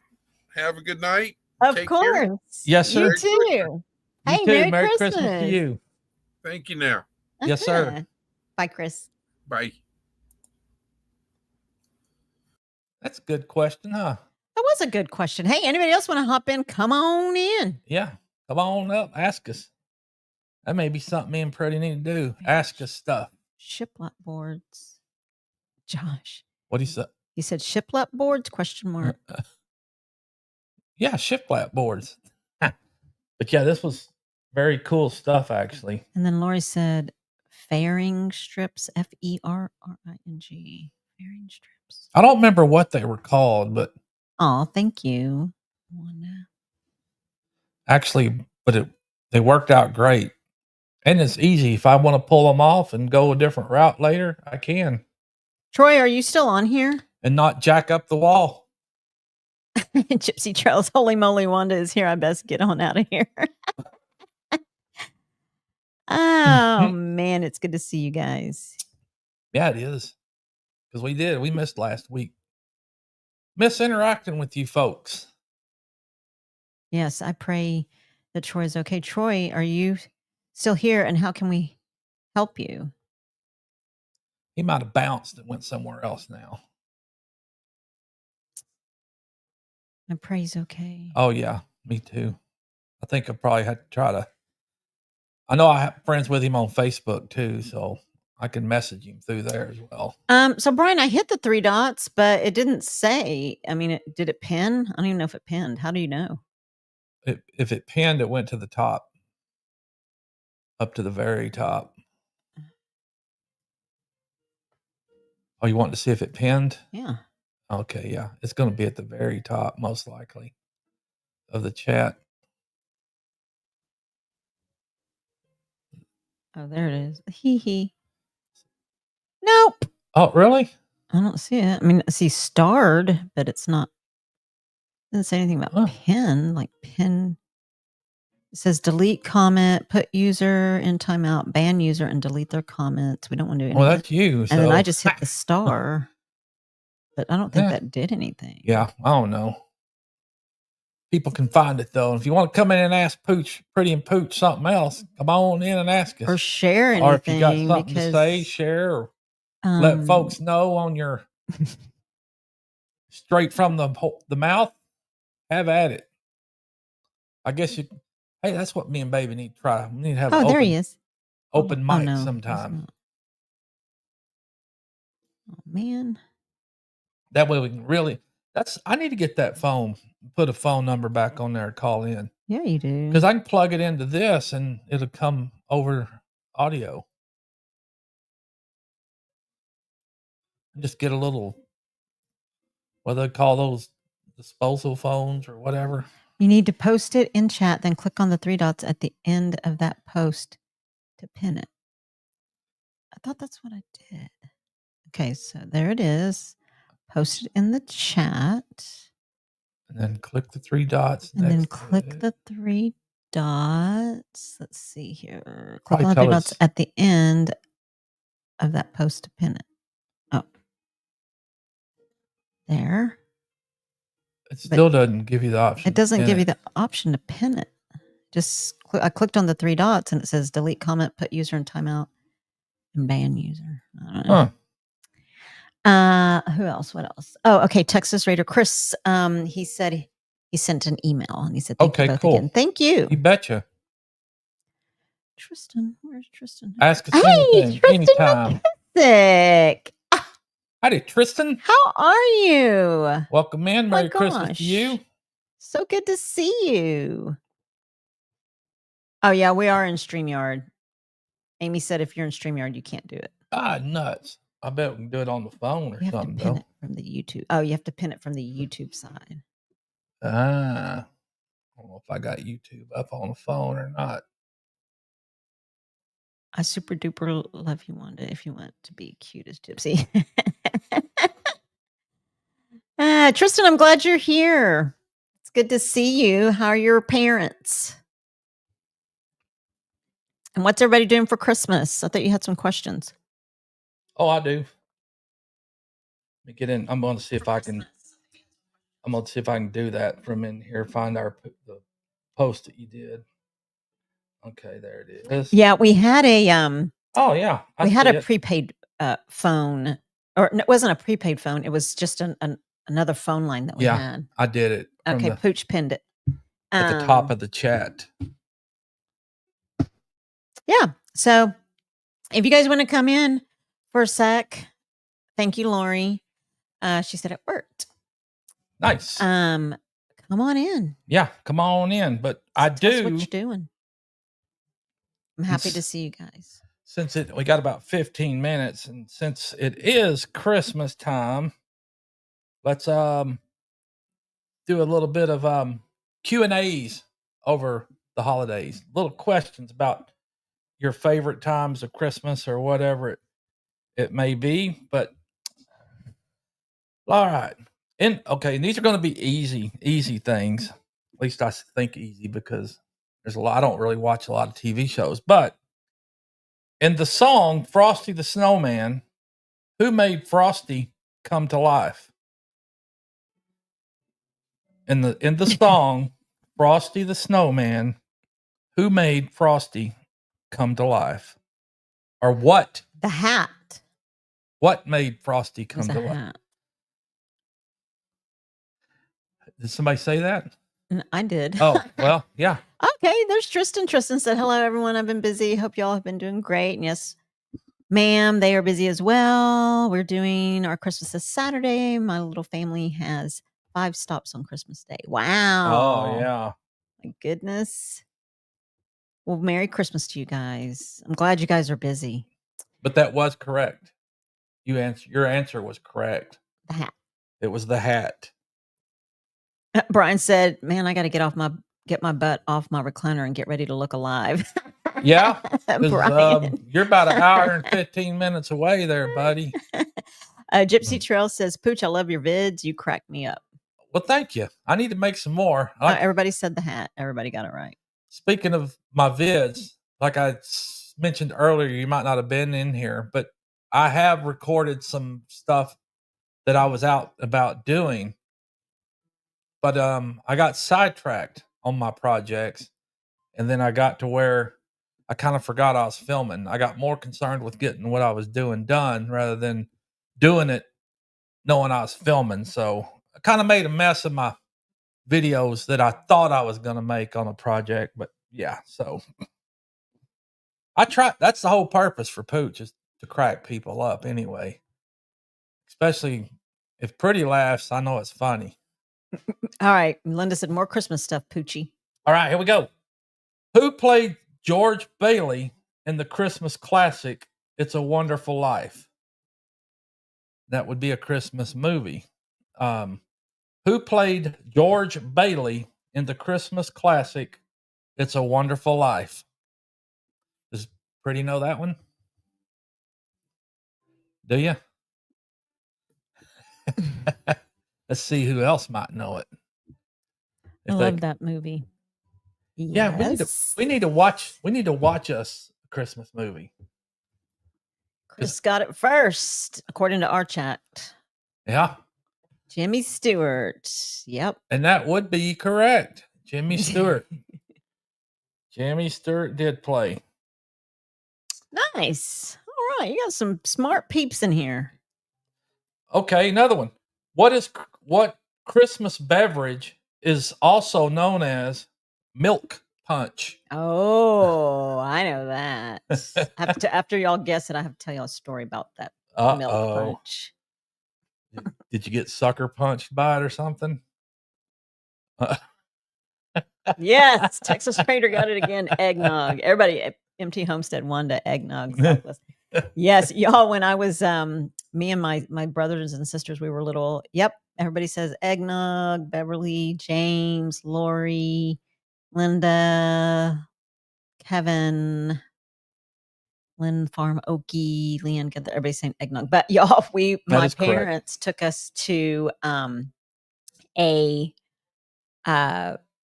have a good night. Of Take course. care. Yes, sir. You too. You Hey, too. Merry Christmas to you. Thank you now. Yes, sir. Bye, Chris. Bye. That's a good question, huh? That was a good question. Hey, anybody else want to hop in? Come on in. Yeah. Come on up. Ask us. That may be something me and Pretty need to do. Ask us stuff. Shiplap boards. Josh. What do you say? He said shiplap boards? Question mark. Yeah, shiplap boards. But yeah, this was very cool stuff, actually. And then Lori said fairing strips, F-E-R-R-I-N-G. Fairing strips. I don't remember what they were called, but oh, thank you. Actually, but they worked out great. And it's easy. If I want to pull them off and go a different route later, I can. Troy, are you still on here? And not jack up the wall. Gypsy Trails, holy moly, Wanda is here. I best get on out of here. Oh, man, it's good to see you guys. Yeah, it is. Because we missed last week. Miss interacting with you folks. Yes, I pray that Troy's okay. Troy, are you still here? And how can we help you? He might have bounced and went somewhere else now. I pray he's okay. Oh, yeah, me too. I think I probably had to try to. I know I have friends with him on Facebook too, so I can message him through there as well. So Brian, I hit the 3 dots, but it didn't say. I mean, did it pin? I don't even know if it pinned. How do you know? If it pinned, it went to the top, up to the very top. Oh, you want to see if it pinned? Yeah. Okay, yeah. It's going to be at the very top, most likely, of the chat. Oh, there it is. Hee hee. Nope. Oh, really? I don't see it. I mean, I see starred, but it's not. It doesn't say anything about pin, like pin. It says delete comment, put user in timeout, ban user, and delete their comments. We don't want to do anything. Well, that's you. And then I just hit the star, but I don't think that did anything. Yeah, I don't know. People can find it though. If you want to come in and ask Pooch, Pretty and Pooch something else, come on in and ask us. Or share anything. Or if you got something to say, share or let folks know on your straight from the mouth. Have at it. I guess you. Hey, that's what me and Baby need to try. We need to have. There he is. Open mic sometime. Oh man. That way we can really. I need to get that phone. Put a phone number back on there. Call in. Yeah, you do. Because I can plug it into this and it'll come over audio. Just get a little. What do they call those? Disposal phones or whatever. You need to post it in chat, then click on the 3 dots at the end of that post to pin it. I thought that's what I did. Okay, so there it is. Post it in the chat. And then click the 3 dots. And then click the 3 dots. Let's see here. Click on the 3 dots at the end of that post to pin it. Oh. There. It still doesn't give you the option. It doesn't give you the option to pin it. Just I clicked on the 3 dots and it says delete comment, put user in timeout, and ban user. I don't know. Who else? What else? Oh, okay. Texas Raider Chris. He said he sent an email and he said, "Thank you both again." Thank you. You betcha. Tristan, where's Tristan? Ask us anything, anytime. Sick. Howdy, Tristan. How are you? Welcome in. Merry Christmas to you. So good to see you. Oh, yeah, we are in StreamYard. Amy said if you're in StreamYard, you can't do it. Ah, nuts. I bet we can do it on the phone or something, though. It from the YouTube. Oh, you have to pin it from the YouTube side. I don't know if I got YouTube up on the phone or not. I super duper love you, Wanda, if you want to be cute as Gypsy. Tristan, I'm glad you're here. It's good to see you. How are your parents? And what's everybody doing for Christmas? I thought you had some questions. Oh, I do. Let me get in. I'm going to see if I can. I'm going to see if I can do that from in here. Find the post that you did. Okay, there it is. Yeah, we had a Oh yeah, we had a prepaid phone, or it wasn't a prepaid phone. It was just another phone line that we had. I did it. Okay, Pooch pinned it at the top of the chat. Yeah. So if you guys want to come in for a sec, thank you, Lori. She said it worked. Nice. Come on in. Yeah, come on in. But Tell us what you're doing. I'm happy to see you guys. Since we got about 15 minutes, and since it is Christmas time, let's do a little bit of Q&As over the holidays. Little questions about your favorite times of Christmas or whatever it may be. But all right. And these are going to be easy things. At least I think easy, because there's a lot. I don't really watch a lot of TV shows, but in the song Frosty the Snowman, who made Frosty come to life? In the song Frosty the Snowman, who made Frosty come to life? Or what? The hat. What made Frosty come to life? Did somebody say that? I did. Oh, well, yeah. Okay, there's Tristan. Tristan said, hello, everyone. I've been busy. Hope y'all have been doing great. And yes, ma'am, they are busy as well. We're doing our Christmas this Saturday. My little family has 5 stops on Christmas Day. Wow. Oh, yeah. My goodness. Well, Merry Christmas to you guys. I'm glad you guys are busy. But that was correct. Your answer was correct. The hat. It was the hat. Brian said, man, I got to get my butt off my recliner and get ready to look alive. Yeah. Brian. You're about an hour and 15 minutes away there, buddy. Gypsy Trail says, Pooch, I love your vids. You crack me up. Well, thank you. I need to make some more. Everybody said the hat. Everybody got it right. Speaking of my vids, like I mentioned earlier, you might not have been in here, but I have recorded some stuff that I was out about doing. But I got sidetracked on my projects, and then I got to where I kind of forgot I was filming. I got more concerned with getting what I was doing done rather than doing it knowing I was filming. So I kind of made a mess of my videos that I thought I was going to make on a project. But yeah, so I try. That's the whole purpose for Pooch, is to crack people up anyway. Especially if Pretty laughs, I know it's funny. All right. Linda said, more Christmas stuff, Poochie. All right, here we go. Who played George Bailey in the Christmas classic, It's a Wonderful Life? That would be a Christmas movie. Who played George Bailey in the Christmas classic, It's a Wonderful Life? Does Pretty know that one? Do you? Let's see who else might know it. I love that movie. Yeah, yes. we need to watch a Christmas movie. Chris got it first, according to our chat. Yeah. Jimmy Stewart. Yep. And that would be correct. Jimmy Stewart. Jimmy Stewart did play. Nice. All right. You got some smart peeps in here. Okay, another one. What Christmas beverage is also known as milk punch? Oh, I know that. After y'all guess it, I have to tell y'all a story about that milk punch. Did you get sucker punched by it or something? Yes, Texas Raider got it again. Eggnog. Everybody at MT Homestead won to eggnog. Yes, y'all. When I was me and my brothers and sisters, we were little. Yep, everybody says eggnog. Beverly, James, Lori, Linda, Kevin, Lynn Farm, Okie, Leanne. Everybody's saying eggnog. But y'all, my parents took us to it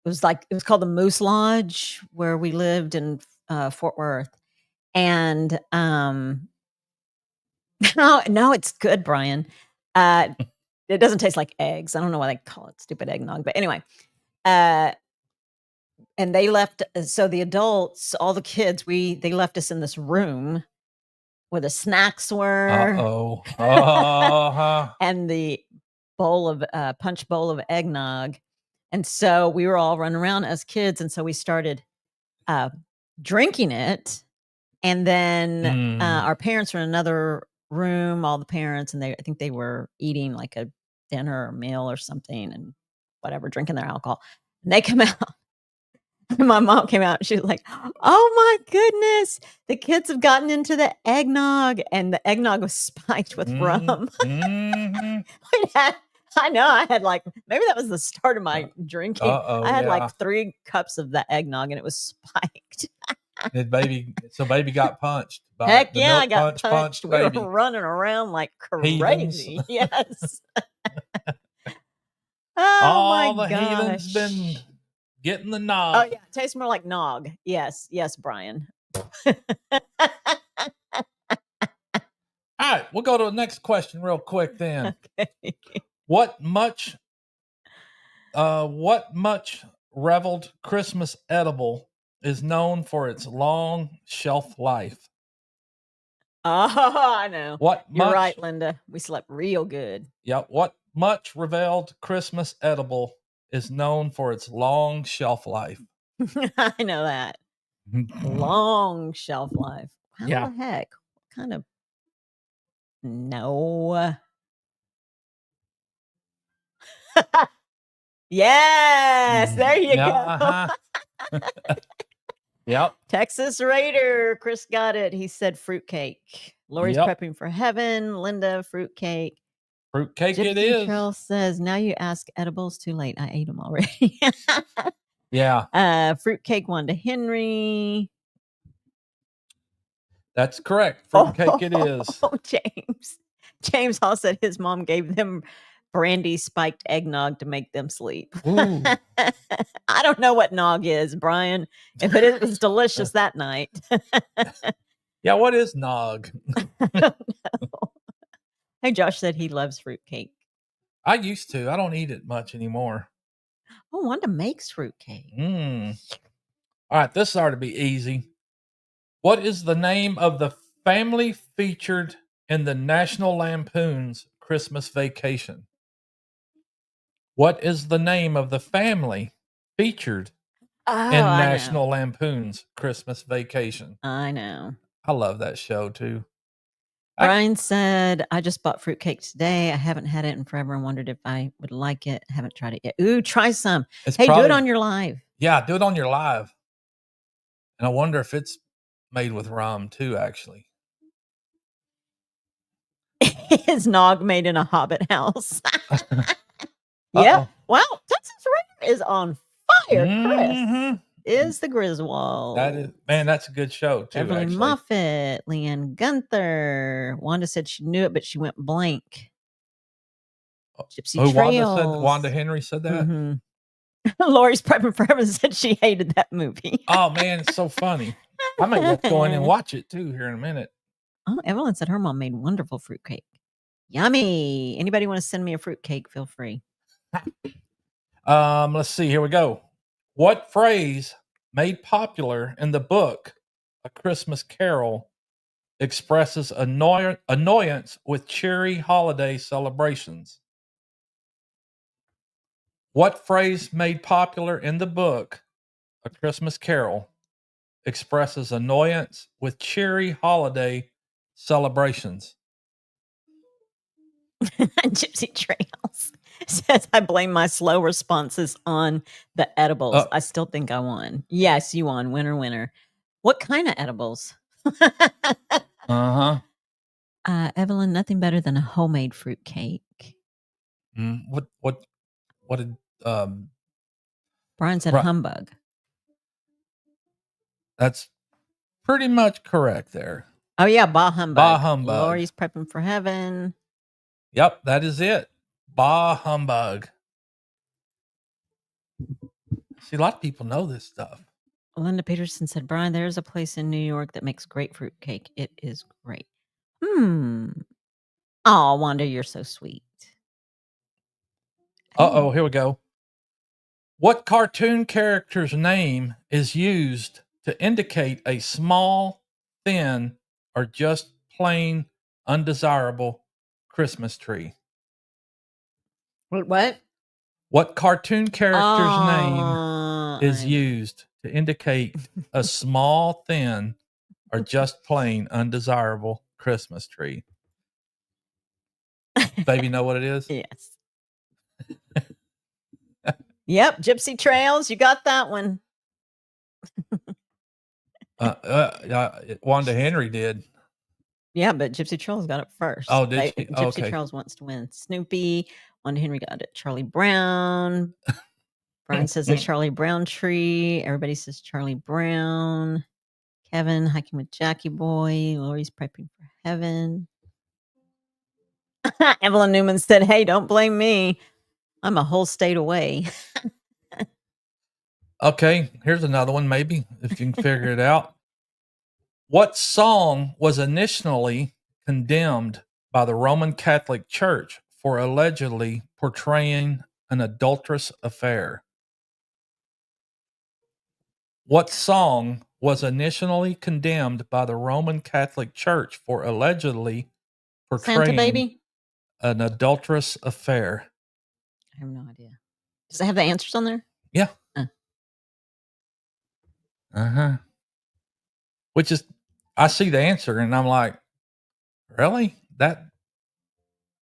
was called the Moose Lodge, where we lived in Fort Worth. And no, it's good, Brian. It doesn't taste like eggs. I don't know why they call it stupid eggnog, but anyway. And they left. So the adults, all the kids, they left us in this room where the snacks were. Uh-oh. And the punch bowl of eggnog. And so we were all running around as kids. And so we started drinking it. And then our parents were in another room, all the parents, and I think they were eating like a dinner or meal or something and whatever, drinking their alcohol. And they come out. My mom came out and she was like, "Oh my goodness, the kids have gotten into the eggnog." And the eggnog was spiked with rum. I know. I had maybe that was the start of my drinking. I had like 3 cups of the eggnog and it was spiked. Baby got punched. Heck yeah, I got punched. We were running around like crazy. Yes. All the heathens been getting the nog. Oh yeah, it tastes more like nog. Yes, Brian. All right, we'll go to the next question real quick then. Okay. What much reveled Christmas edible is known for its long shelf life? Oh, I know. You're right, Linda. We slept real good. Yeah. What much revealed Christmas edible is known for its long shelf life? I know that. Long shelf life. How the heck? What kind of... No. Yes, there you go. Uh-huh. Yep. Texas Raider. Chris got it. He said fruitcake. Lori's prepping for heaven. Linda, fruitcake. Fruitcake Gypsy it is. Trail says, now you ask edibles, too late. I ate them already. Yeah. Fruitcake one to Henry. That's correct. Fruitcake it is. Oh, James Hall said his mom gave them brandy spiked eggnog to make them sleep. I don't know what nog is, Brian, but it was delicious that night. Yeah, what is nog? I don't know. Hey, Josh said he loves fruitcake. I used to. I don't eat it much anymore. Oh, Wanda makes fruitcake. All right, this ought to be easy. What is the name of the family featured in the National Lampoon's Christmas Vacation? What is the name of the family featured in National Lampoon's Christmas Vacation? I know. I love that show too. Brian said, I just bought fruitcake today. I haven't had it in forever and wondered if I would like it. I haven't tried it yet. Ooh, try some. Do it on your live. Yeah, do it on your live. And I wonder if it's made with rum too, actually. Is nog made in a hobbit house? Yeah. Well, Texas Raider is on fire, Chris. Is the Griswold. That is, man, that's a good show too. Evelyn Moffat, Leanne Gunther. Wanda said she knew it, but she went blank. Gypsy Trails. Wanda Henry said that? Mm-hmm. Lori's prepping for heaven said she hated that movie. Oh man, it's so funny. I may have to go in and watch it too here in a minute. Oh, Evelyn said her mom made wonderful fruitcake. Yummy. Anybody want to send me a fruitcake? Feel free. Let's see. Here we go. What phrase made popular in the book A Christmas Carol expresses annoyance with cheery holiday celebrations? What phrase made popular in the book A Christmas Carol expresses annoyance with cheery holiday celebrations? Gypsy Trails says, I blame my slow responses on the edibles. I still think I won. Yes, you won. Winner. What kind of edibles? Evelyn, nothing better than a homemade fruit cake. What did Brian said humbug. That's pretty much correct there. Oh yeah, bah humbug. Bah humbug. Lori's prepping for heaven. Yep, that is it. Bah humbug. See, a lot of people know this stuff. Linda Peterson said, Brian, there's a place in New York that makes great fruit cake. It is great. Oh, Wanda, you're so sweet. Uh-oh, here we go. What cartoon character's name is used to indicate a small, thin, or just plain undesirable Christmas tree? What? What cartoon character's name is I'm- used to indicate a small, thin, or just plain undesirable Christmas tree? Baby, know what it is? Yes. Yep, Gypsy Trails. You got that one. Wanda Henry did. Yeah, but Gypsy Trails got it first. Oh, did she? Gypsy Okay. Trails wants to win. Snoopy. Wanda Henry got it. Charlie Brown. Brian says the Charlie Brown tree. Everybody says Charlie Brown. Kevin hiking with Jackie Boy. Lori's prepping for heaven. Evelyn Newman said, "Hey, don't blame me. I'm a whole state away." Okay, here's another one, maybe, if you can figure it out. What song was initially condemned by the Roman Catholic Church for allegedly portraying an adulterous affair? What song was initially condemned by the Roman Catholic Church for allegedly Santa portraying Baby? an adulterous affair? I have no idea. Does it have the answers on there? Yeah. Uh. Which is, I see the answer and I'm like, really? That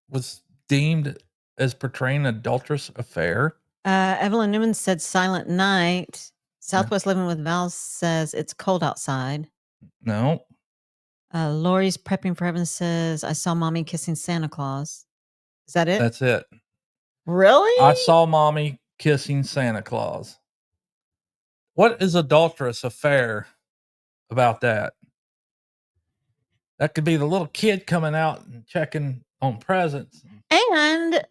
was deemed as portraying an adulterous affair? Evelyn Newman said Silent Night. Southwest Living with Val says it's cold outside. No. Lori's prepping for heaven says I saw mommy kissing Santa Claus. Is that it? That's it. Really? I saw mommy kissing Santa Claus. What is adulterous affair about that? That could be the little kid coming out and checking on presents. And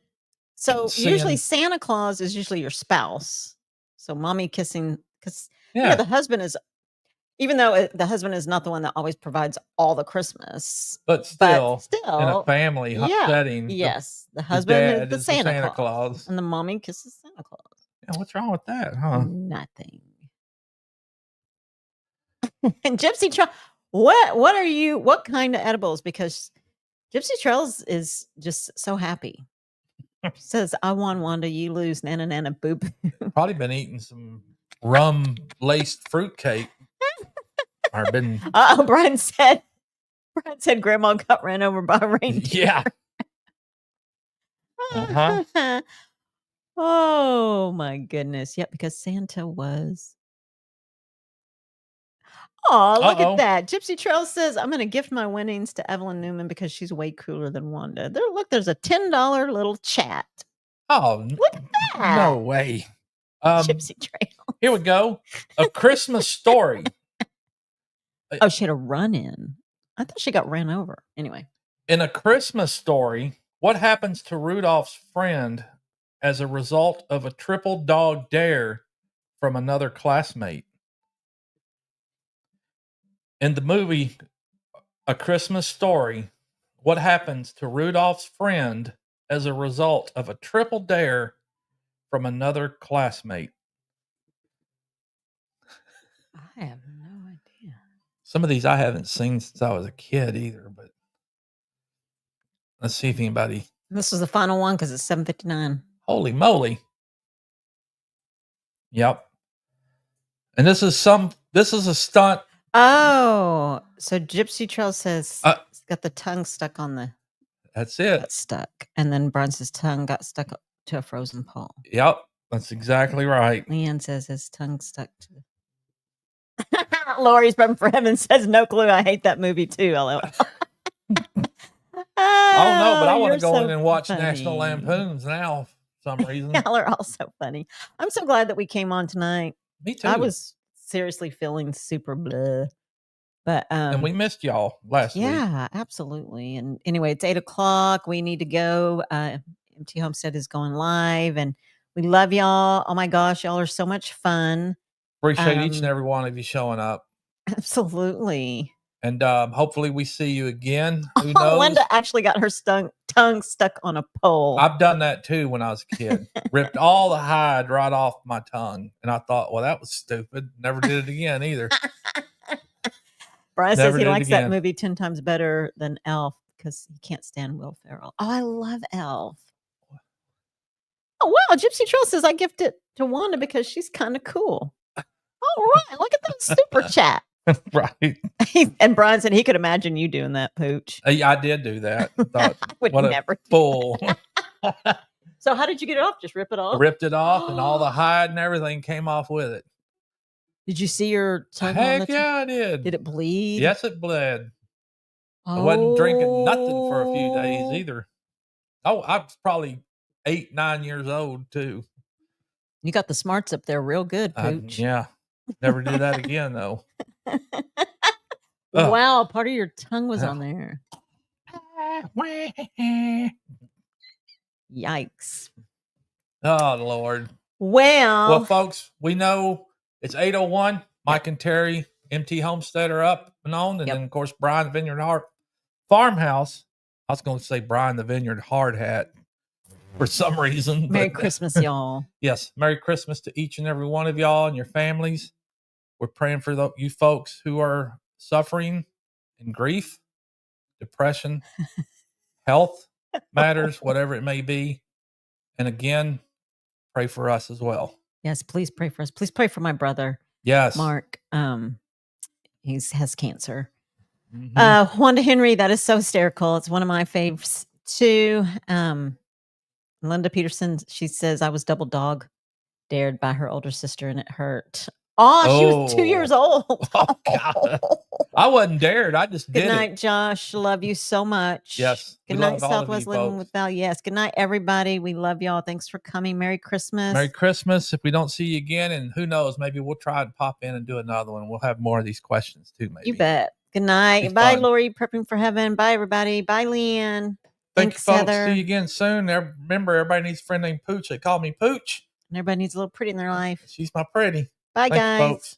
so usually Seeing- Santa Claus is usually your spouse. So mommy kissing, because Yeah. the husband is, even though the husband is not the one that always provides all the Christmas, But still, in a still, family setting, yes, the the husband dad is the is Santa Claus, and the mommy kisses Santa Claus. Yeah, what's wrong with that, huh? Nothing. And Gypsy Trail, what kind of edibles? Because Gypsy Trails is just so happy. Says, I won, Wanda, you lose, nana nana boop. Probably been eating some rum laced fruitcake. Or been Brian said grandma got ran over by a reindeer. Yeah. Oh my goodness. Yep, because Santa was. Oh, look at that. Gypsy Trail says, I'm going to gift my winnings to Evelyn Newman because she's way cooler than Wanda. There's a $10 little chat. Oh, Look at that. No way. Gypsy Trail. Here we go. A Christmas Story. Oh, she had a run in. I thought she got ran over. Anyway. In A Christmas Story, what happens to Rudolph's friend as a result of a triple dog dare from another classmate? In the movie A Christmas Story, what happens to Rudolph's friend as a result of a triple dare from another classmate? I have no idea. Some of these I haven't seen since I was a kid either, but let's see if anybody. This was the final one because it's 7:59. Holy moly. Yep. And this is a stunt. Oh, so Gypsy Trail says it's got the tongue stuck on the. That's it. Got stuck. And then Bruns's tongue got stuck to a frozen pole. Yep. That's exactly right. Leanne says his tongue stuck to the. Lori's Prepping for Heaven says, no clue. I hate that movie too. LOL. I don't know, but I want to go so in and watch funny. National Lampoons now for some reason. Y'all are all so funny. I'm so glad that we came on tonight. Me too. I was seriously feeling super blah. But and we missed y'all last week. Yeah, absolutely. And anyway, it's 8:00. We need to go. MT Homestead is going live, and we love y'all. Oh my gosh, y'all are so much fun. Appreciate each and every one of you showing up. Absolutely. And hopefully we see you again. Who knows? Linda actually got her tongue stuck on a pole. I've done that too when I was a kid. Ripped all the hide right off my tongue. And I thought, well, that was stupid. Never did it again either. Brian says he likes that movie 10 times better than Elf because he can't stand Will Ferrell. Oh, I love Elf. Oh, wow. Gypsy Trail says I gift it to Wanda because she's kind of cool. All right. Look at that super chat. Right. And Brian said he could imagine you doing that, Pooch. I did do that. Thought, I would what never a fool. So how did you get it off? Just rip it off? I ripped it off and all the hide and everything came off with it. Did you see your tongue? Heck yeah, I did. Did it bleed? Yes, it bled. Oh. I wasn't drinking nothing for a few days either. Oh, I was probably 8, 9 years old too. You got the smarts up there real good, Pooch. Yeah. Never do that again though. Wow, part of your tongue was on there. Yikes. Oh, Lord. Well, folks, we know it's 8:01. Mike and Terry, MT Homestead are up and on. And then, of course, Brian the Vineyard Farmhouse. I was going to say Brian the Vineyard Hard Hat for some reason. Merry Christmas, y'all. Yes. Merry Christmas to each and every one of y'all and your families. We're praying for you folks who are suffering in grief, depression, health matters, whatever it may be. And again, pray for us as well. Yes, please pray for us. Please pray for my brother. Yes. Mark. He has cancer. Mm-hmm. Wanda Henry, that is so hysterical. It's one of my faves too. Linda Peterson, she says I was double dog dared by her older sister and it hurt. Oh, she was 2 years old. Oh, God. I wasn't dared. I just did it. Good night, Josh. Love you so much. Yes. Good night, Southwest Living with Val. Yes. Good night, everybody. We love y'all. Thanks for coming. Merry Christmas. Merry Christmas. If we don't see you again, and who knows, maybe we'll try and pop in and do another one. We'll have more of these questions too, maybe. You bet. Good night. Bye, Lori. Prepping for heaven. Bye, everybody. Bye, Leanne. Thanks, folks. Heather. See you again soon. Remember, everybody needs a friend named Pooch. They call me Pooch. And everybody needs a little pretty in their life. She's my pretty. Bye, guys. Folks.